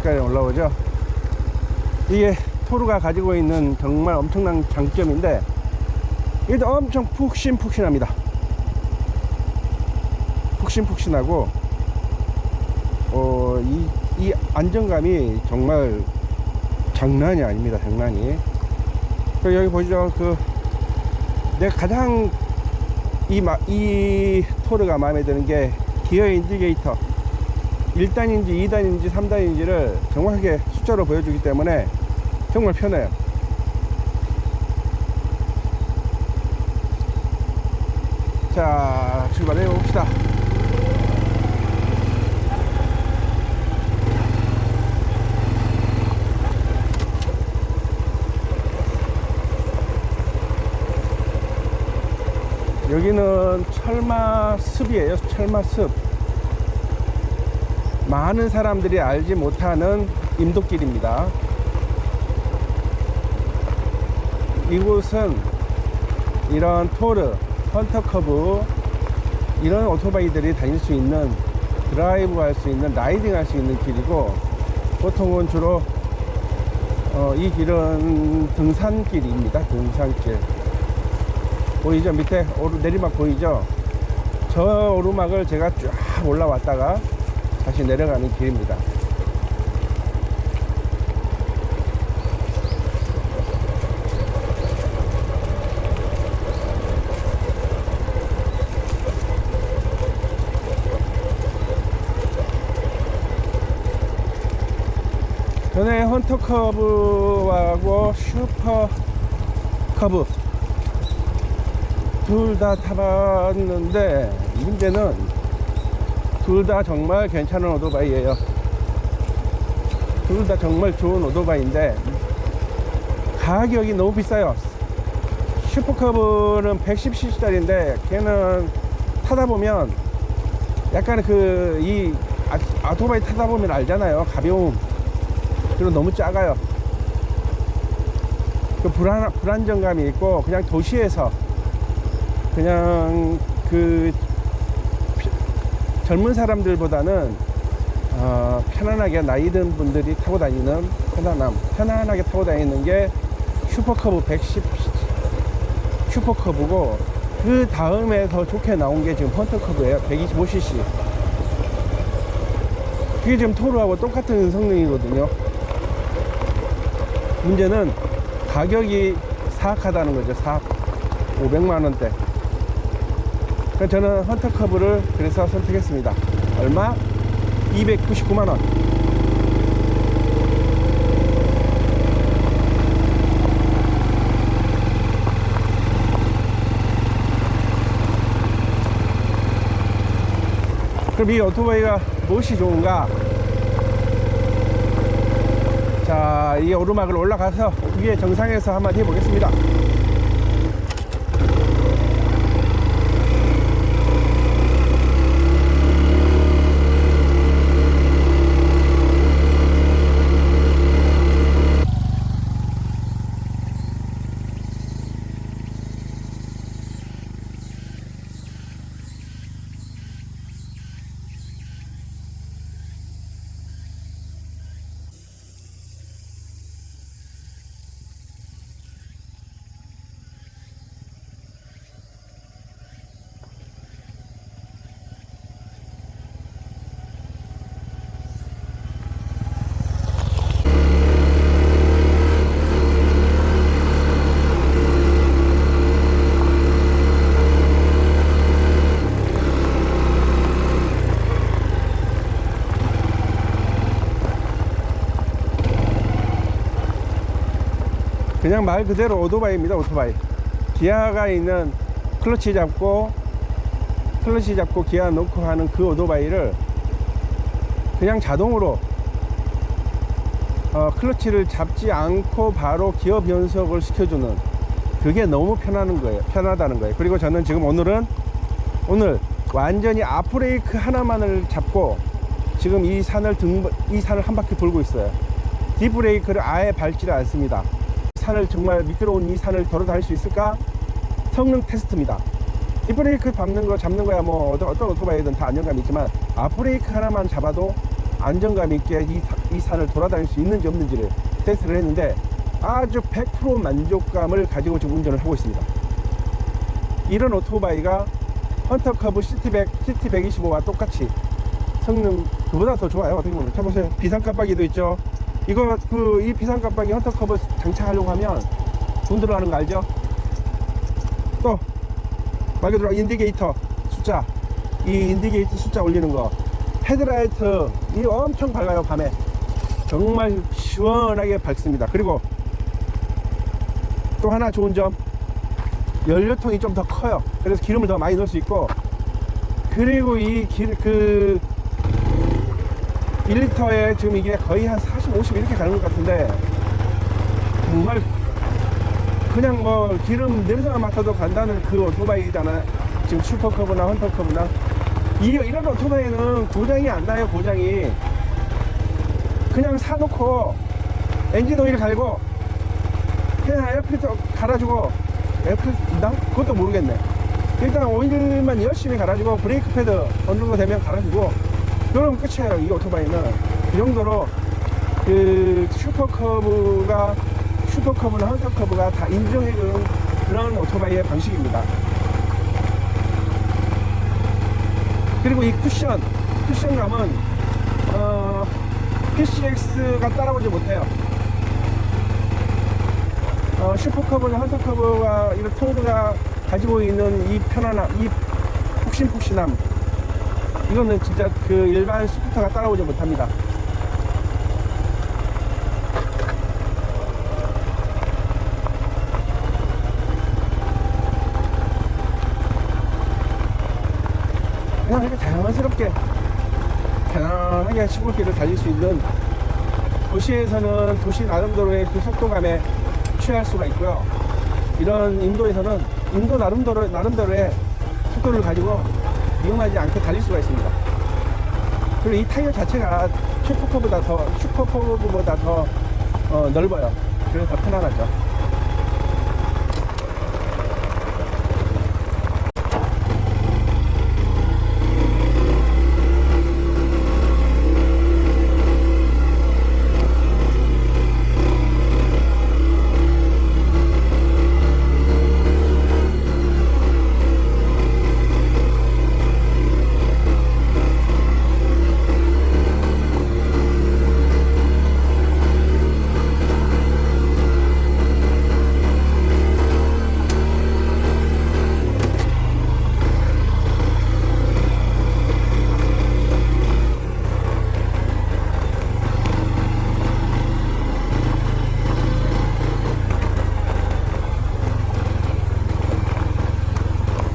여기까지 올라오죠. 이게 토르가 가지고 있는 정말 엄청난 장점인데, 이게 엄청 푹신푹신합니다. 푹신푹신하고, 이 안정감이 정말 장난이 아닙니다. 장난이. 여기 보시죠. 내가 가장 이 토르가 마음에 드는 게 기어 인디게이터 1단인지 2단인지 3단인지를 정확하게 숫자로 보여주기 때문에 정말 편해요. 자, 출발해 봅시다. 여기는 철마습이에요. 철마습. 많은 사람들이 알지 못하는 임도길입니다. 이곳은 이런 토르, 헌터커브 이런 오토바이들이 다닐 수 있는, 드라이브 할 수 있는, 라이딩 할 수 있는 길이고, 보통은 주로 이 길은 등산길입니다. 등산길. 보이죠? 밑에 내리막 보이죠? 저 오르막을 제가 쫙 올라왔다가 다시 내려가는 길입니다. 전에 헌터커브하고 슈퍼커브 둘 다 타봤는데, 문제는 둘 다 정말 괜찮은 오토바이예요. 둘 다 정말 좋은 오토바이인데 가격이 너무 비싸요. 슈퍼커브는 110cc 짜리인데 걔는 타다 보면 약간 이 오토바이 타다 보면 알잖아요. 가벼움. 그리고 너무 작아요. 불안정감이 있고, 그냥 도시에서 그냥 젊은 사람들보다는 편안하게 나이 든 분들이 타고 다니는 편안하게 타고 다니는 게 슈퍼커브 110 슈퍼커브고, 그 다음에 더 좋게 나온 게 지금 헌터커브예요. 125cc. 그게 지금 토르하고 똑같은 성능이거든요. 문제는 가격이 사악하다는 거죠. 500만원대. 저는 헌터커브를 그래서 선택했습니다. 얼마? 299만원. 그럼 이 오토바이가 무엇이 좋은가? 자, 이 오르막을 올라가서 위에 정상에서 한마디 해보겠습니다. 그냥 말 그대로 오토바이입니다. 오토바이. 기아가 있는 클러치 잡고 기아 놓고 하는 그 오토바이를 그냥 자동으로 클러치를 잡지 않고 바로 기어 변속을 시켜주는, 그게 너무 편하다는 거예요. 그리고 저는 지금 오늘 완전히 앞브레이크 하나만을 잡고 지금 이 산을 한 바퀴 돌고 있어요. 뒷브레이크를 아예 밟지를 않습니다. 산을, 정말 미끄러운 이 산을 걸어 다닐 수 있을까? 성능 테스트입니다. 뒷브레이크 잡는 거야 뭐 어떤 오토바이든 다 안정감이 있지만, 앞브레이크 하나만 잡아도 안정감 있게 이 산을 돌아다닐 수 있는지 없는지를 테스트를 했는데 아주 100% 만족감을 가지고 지금 운전을 하고 있습니다. 이런 오토바이가 헌터커브 CT125와 똑같이 성능 그보다 더 좋아요. 어떻게 보면 쳐보세요. 비상 깜빡이도 있죠. 이거 이 비상 깜빡이 헌터커브 장착하려고 하면 돈 들어가는 거 알죠? 또 말 그대로 인디게이터 숫자, 이 인디게이터 숫자 올리는 거, 헤드라이트 이 엄청 밝아요. 밤에 정말 시원하게 밝습니다. 그리고 또 하나 좋은 점, 연료통이 좀 더 커요. 그래서 기름을 더 많이 넣을 수 있고, 그리고 이 1리터에 지금 이게 거의 한 40, 50 이렇게 가는 것 같은데, 정말 그냥 뭐 기름 냄새만 맡아도 간다는 그 오토바이잖아. 지금 슈퍼커브나 헌터커브나 이런 오토바이는 고장이 안 나요. 고장이 그냥 사놓고 엔진 오일 갈고 그냥 에어필터 갈아주고, 에어필터 있나? 그것도 모르겠네. 일단 오일만 열심히 갈아주고 브레이크 패드 어느 정도 되면 갈아주고 그러면 끝이에요. 이 오토바이는 그 정도로 그 슈퍼커브나 헌터커브가 다 인정해준 그런 오토바이의 방식입니다. 그리고 이 쿠션감은 PCX가 따라오지 못해요. 슈퍼커브나 헌터커브가 이런 토르가 가지고 있는 이 편안함, 이 푹신푹신함, 이거는 진짜 그 일반 스쿠터가 따라오지 못합니다. 그냥 이렇게 자연스럽게 편안하게 시골길을 달릴 수 있는, 도시에서는 도시 나름대로의 그 속도감에 취할 수가 있고요. 이런 인도에서는 인도 나름대로의 속도를 가지고 위험하지 않게 달릴 수가 있습니다. 그리고 이 타이어 자체가 슈퍼커브보다 더 넓어요. 그래서 더 편안하죠.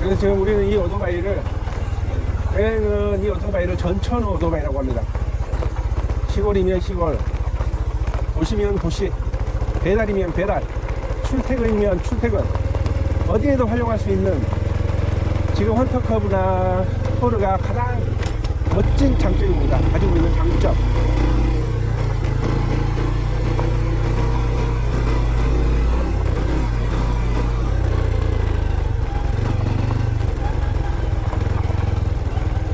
그래서 지금 우리는 이 오토바이를 전천 오토바이라고 합니다. 시골이면 시골, 도시면 도시, 배달이면 배달, 출퇴근이면 출퇴근, 어디에도 활용할 수 있는, 지금 헌터커브나 토르가 가장 멋진 장점입니다. 가지고 있는 장점.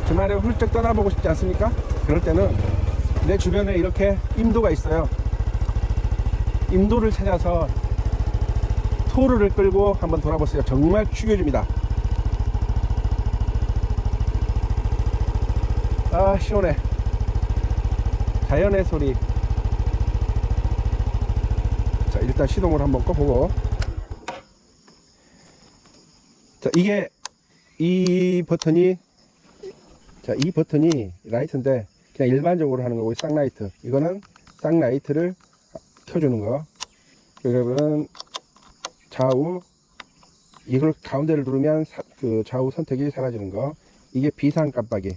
주말에 훌쩍 떠나보고 싶지 않습니까? 그럴 때는 내 주변에 이렇게 임도가 있어요. 임도를 찾아서 토르를 끌고 한번 돌아보세요. 정말 죽여줍니다. 아, 시원해. 자연의 소리. 자, 일단 시동을 한번 꺼보고. 자, 이 버튼이 라이트인데 그냥 일반적으로 하는 거고, 쌍라이트, 이거는 쌍라이트를 켜주는 거. 그러면 좌우, 이걸 가운데를 누르면 그 좌우 선택이 사라지는 거. 이게 비상 깜빡이.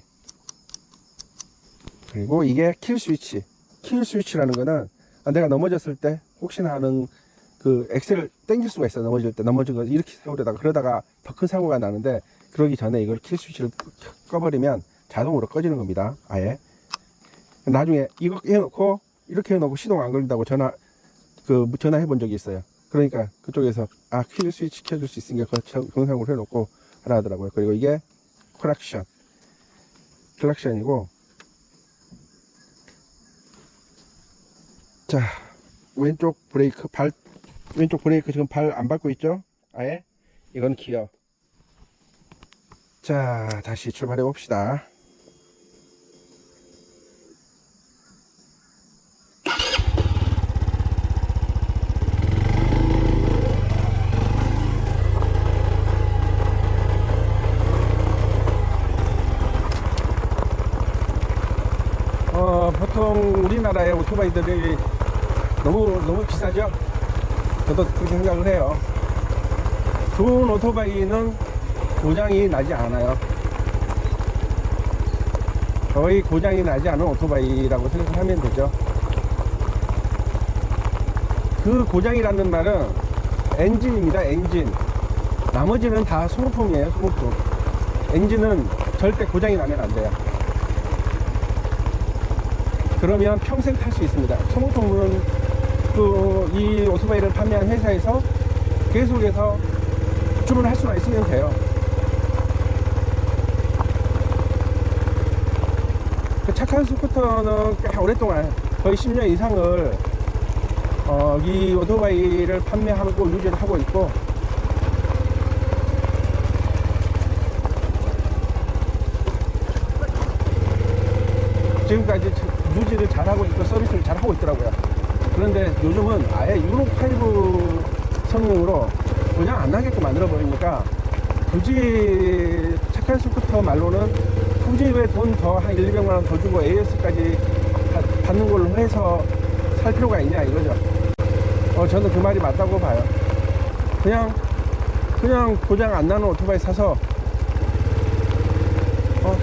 그리고 이게 킬 스위치라는 거는 내가 넘어졌을 때 혹시나 하는 그 엑셀을 당길 수가 있어. 넘어질 때 넘어진 거 이렇게 세우려다가 그러다가 더 큰 사고가 나는데, 그러기 전에 이걸 킬 스위치를 꺼버리면 자동으로 꺼지는 겁니다. 아예. 나중에 이거 해놓고 이렇게 해놓고 시동 안 걸린다고 전화해 본 적이 있어요. 그러니까 그쪽에서 킬 스위치 켜줄 수 있으니까 그 동영상으로 해놓고 하라 하더라고요. 그리고 이게 클락션이고, 자, 왼쪽 브레이크 왼쪽 브레이크 지금 발 안 밟고 있죠? 아예? 이건 기어. 자, 다시 출발해 봅시다. 보통 우리나라의 오토바이들이 너무 비싸죠? 저도 그렇게 생각을 해요. 좋은 오토바이는 고장이 나지 않아요. 거의 고장이 나지 않은 오토바이라고 생각하면 되죠. 그 고장이라는 말은 엔진입니다. 엔진. 나머지는 다 소모품이에요. 소모품. 엔진은 절대 고장이 나면 안 돼요. 그러면 평생 탈 수 있습니다. 소모품은 이 오토바이를 판매한 회사에서 계속해서 주문할 수만 있으면 돼요. 그 착한 스쿠터는 꽤 오랫동안 거의 10년 이상을 이 오토바이를 판매하고 유지를 하고 있고, 지금까지 유지를 잘하고 있고 서비스를 잘하고 있더라고요. 그런데 요즘은 아예 유로5 성능으로 고장 안 나게끔 만들어 버리니까, 굳이 착한 스쿠터 말로는 굳이 왜 돈 더 한 1, 200만원 더 주고 AS까지 받는 걸로 해서 살 필요가 있냐 이거죠. 저는 그 말이 맞다고 봐요. 그냥 고장 안 나는 오토바이 사서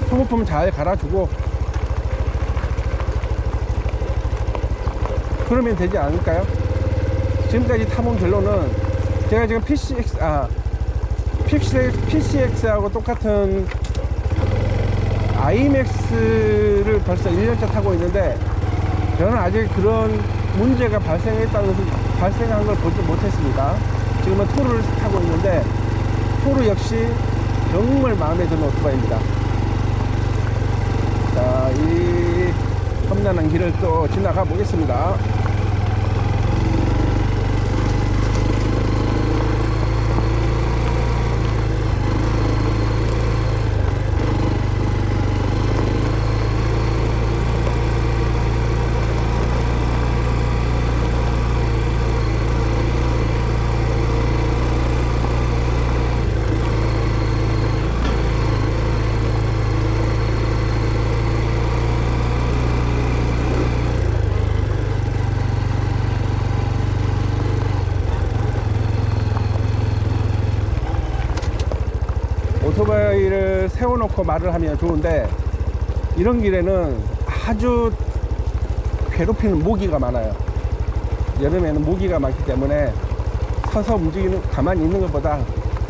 소모품 잘 갈아주고 그러면 되지 않을까요? 지금까지 타본 결론은, 제가 지금 PCX하고 똑같은 iMAX를 벌써 1년차 타고 있는데, 저는 아직 그런 문제가 발생한 걸 보지 못했습니다. 지금은 토르를 타고 있는데, 토르 역시 정말 마음에 드는 오토바이입니다. 자, 이 험난한 길을 또 지나가 보겠습니다. 오토바이를 세워놓고 말을 하면 좋은데, 이런 길에는 아주 괴롭히는 모기가 많아요. 여름에는 모기가 많기 때문에 서서 가만히 있는 것보다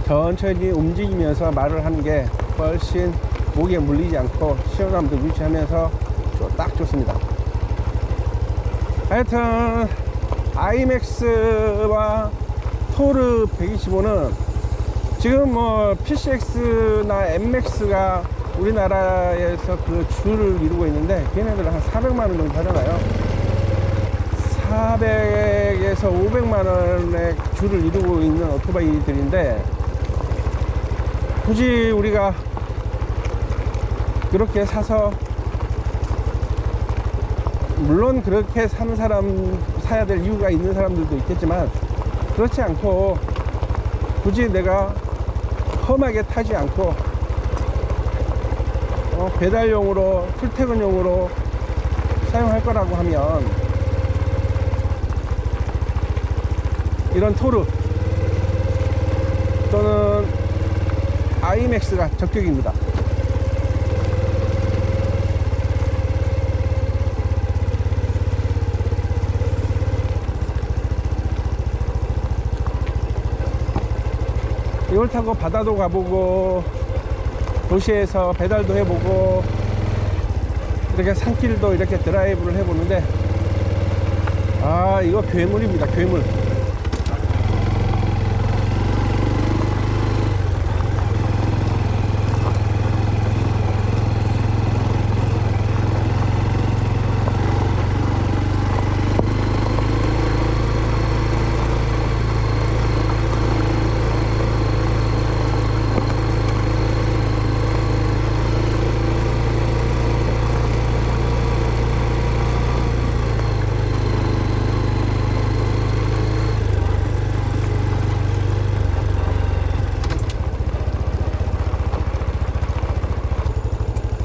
천천히 움직이면서 말을 하는 게 훨씬 모기에 물리지 않고 시원함도 유지하면서 딱 좋습니다. 하여튼 iMAX와 토르 125는 지금 뭐 PCX나 MMAX가 우리나라에서 그 줄을 이루고 있는데, 걔네들은 한 400만원 정도 하잖아요. 400에서 500만원의 줄을 이루고 있는 오토바이들인데, 굳이 우리가 그렇게 사서, 물론 그렇게 사야 될 이유가 있는 사람들도 있겠지만, 그렇지 않고 굳이 내가 험하게 타지 않고 배달용으로, 출퇴근용으로 사용할 거라고 하면 이런 토르 또는 iMAX가 적격입니다. 이걸 타고 바다도 가보고 도시에서 배달도 해보고 이렇게 산길도 이렇게 드라이브를 해보는데, 이거 괴물입니다. 괴물.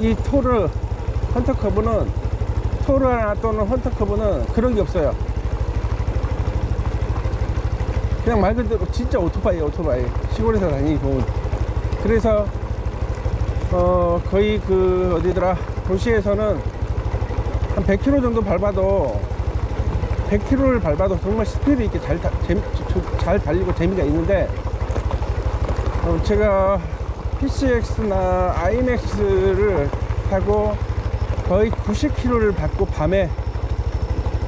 이 토르 헌터커브는, 토르나 또는 헌터커브는 그런 게 없어요. 그냥 말 그대로 진짜 오토바이에요, 오토바이. 시골에서 다니기 좋은. 그래서 거의 그 어디더라, 도시에서는 한 100km 정도 밟아도, 100km를 밟아도 정말 스피드 있게 잘 달리고 재미가 있는데, 제가 PCX나 IMAX를 타고 거의 90km를 밟고 밤에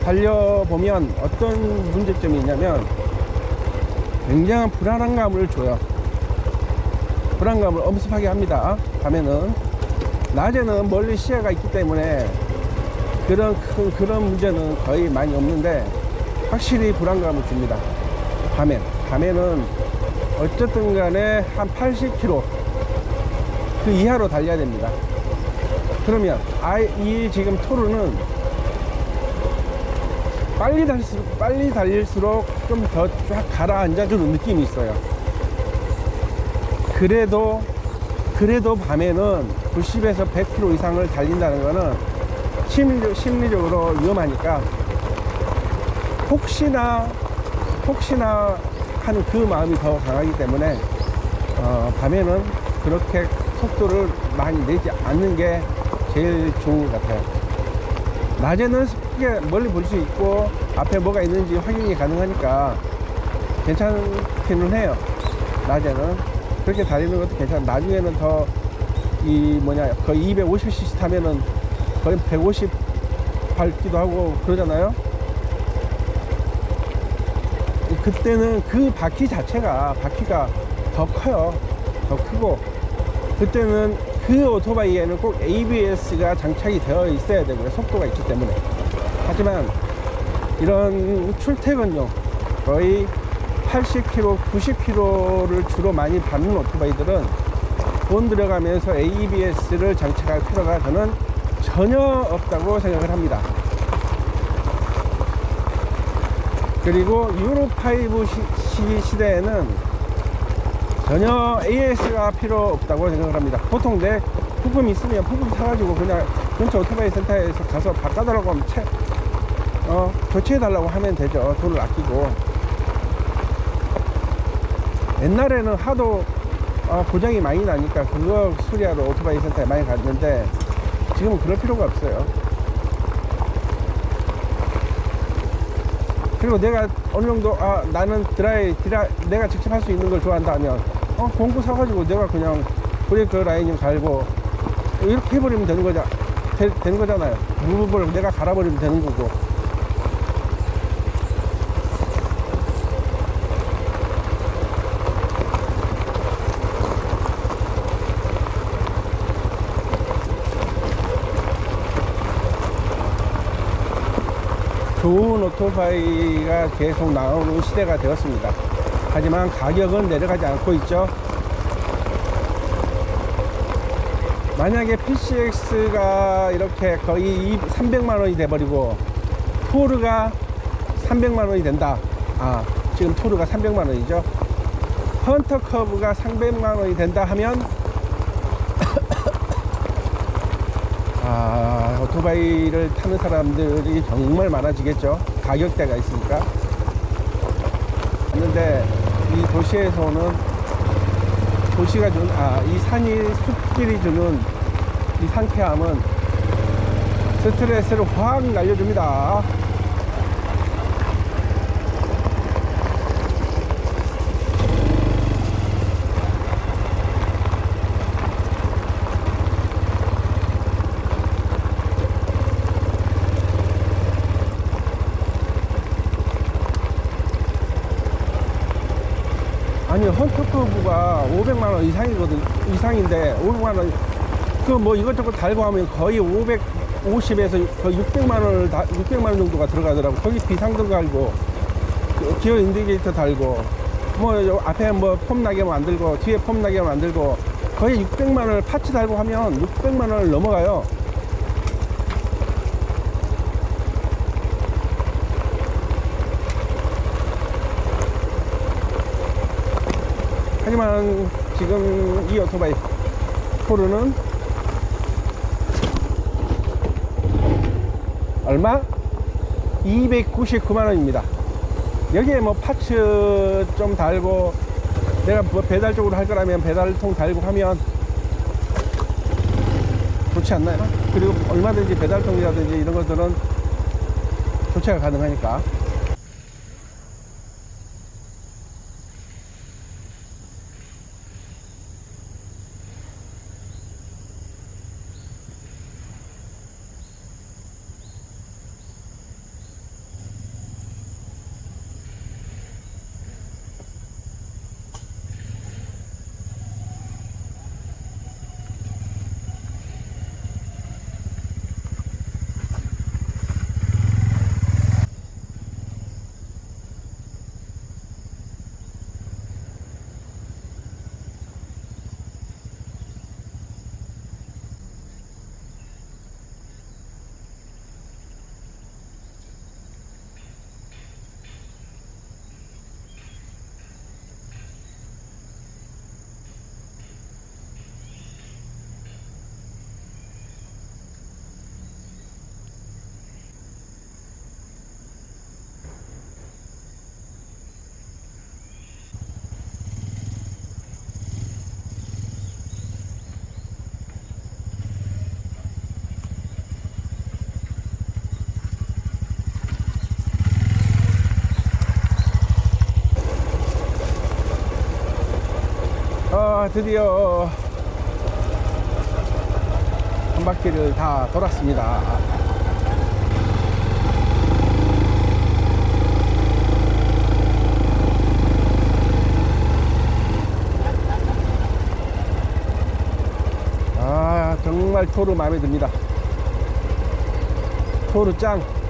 달려보면 어떤 문제점이 있냐면 굉장한 불안감을 줘요. 불안감을 엄습하게 합니다. 밤에는. 낮에는 멀리 시야가 있기 때문에 그런 문제는 거의 많이 없는데 확실히 불안감을 줍니다. 밤에는 어쨌든 간에 한 80km 그 이하로 달려야 됩니다. 그러면 이 지금 토르는 빨리 달릴수록 좀 더 쫙 가라앉아주는 느낌이 있어요. 그래도 밤에는 90에서 100km 이상을 달린다는 거는 심리적으로 위험하니까 혹시나 하는 그 마음이 더 강하기 때문에 밤에는 그렇게 속도를 많이 내지 않는 게 제일 좋은 것 같아요. 낮에는 크게 멀리 볼 수 있고 앞에 뭐가 있는지 확인이 가능하니까 괜찮기는 해요. 낮에는 그렇게 달리는 것도 괜찮아. 나중에는 더 거의 250cc 타면은 거의 150 밟기도 하고 그러잖아요. 그때는 그 바퀴가 더 커요. 더 크고, 그때는 그 오토바이에는 꼭 ABS가 장착이 되어 있어야 되고요. 속도가 있기 때문에. 하지만 이런 출퇴근용 거의 80km, 90km를 주로 많이 밟는 오토바이들은 돈 들어가면서 ABS를 장착할 필요가 저는 전혀 없다고 생각을 합니다. 그리고 유로5 시대에는 전혀 ABS가 필요 없다고 생각을 합니다. 보통 내 부품 있으면 부품 사가지고 그냥 근처 오토바이 센터에서 가서 바꿔달라고 하면 교체해달라고 하면 되죠. 돈을 아끼고. 옛날에는 하도 고장이 많이 나니까 그거 수리하러 오토바이 센터에 많이 갔는데 지금은 그럴 필요가 없어요. 그리고 내가 어느 정도 나는 내가 직접 할 수 있는 걸 좋아한다면 공구 사가지고 내가 그냥 브레이크 라인 갈고 이렇게 해버리면 되는 거잖아요. 무브를 내가 갈아버리면 되는 거고. 좋은 오토바이가 계속 나오는 시대가 되었습니다. 하지만 가격은 내려가지 않고 있죠. 만약에 PCX가 이렇게 거의 300만원이 돼버리고 토르가 300만원이 된다. 지금 토르가 300만원이죠. 헌터커브가 300만원이 된다 하면 오토바이를 타는 사람들이 정말 많아지겠죠. 가격대가 있으니까. 그런데 이 도시에서는 도시가 주는 이 숲길이 주는 이 상쾌함은 스트레스를 확 날려줍니다. 아니, 헌터커브가 500만원 이상인데 500만원 이것저것 달고 하면 거의 550에서 거의 600만원 정도가 들어가더라고. 거기 비상등 달고 기어 인디케이터 달고 앞에 폼 나게 만들고 뒤에 폼 나게 만들고 거의 600만원을 파츠 달고 하면 600만원을 넘어가요. 하지만 지금 이 오토바이 토르는 얼마? 299만 원입니다. 여기에 뭐 파츠 좀 달고, 내가 뭐 배달 쪽으로 할 거라면 배달통 달고 하면 좋지 않나요? 그리고 얼마든지 배달통이라든지 이런 것들은 교체가 가능하니까. 드디어 한 바퀴를 다 돌았습니다. 정말 토르 마음에 듭니다. 토르 짱.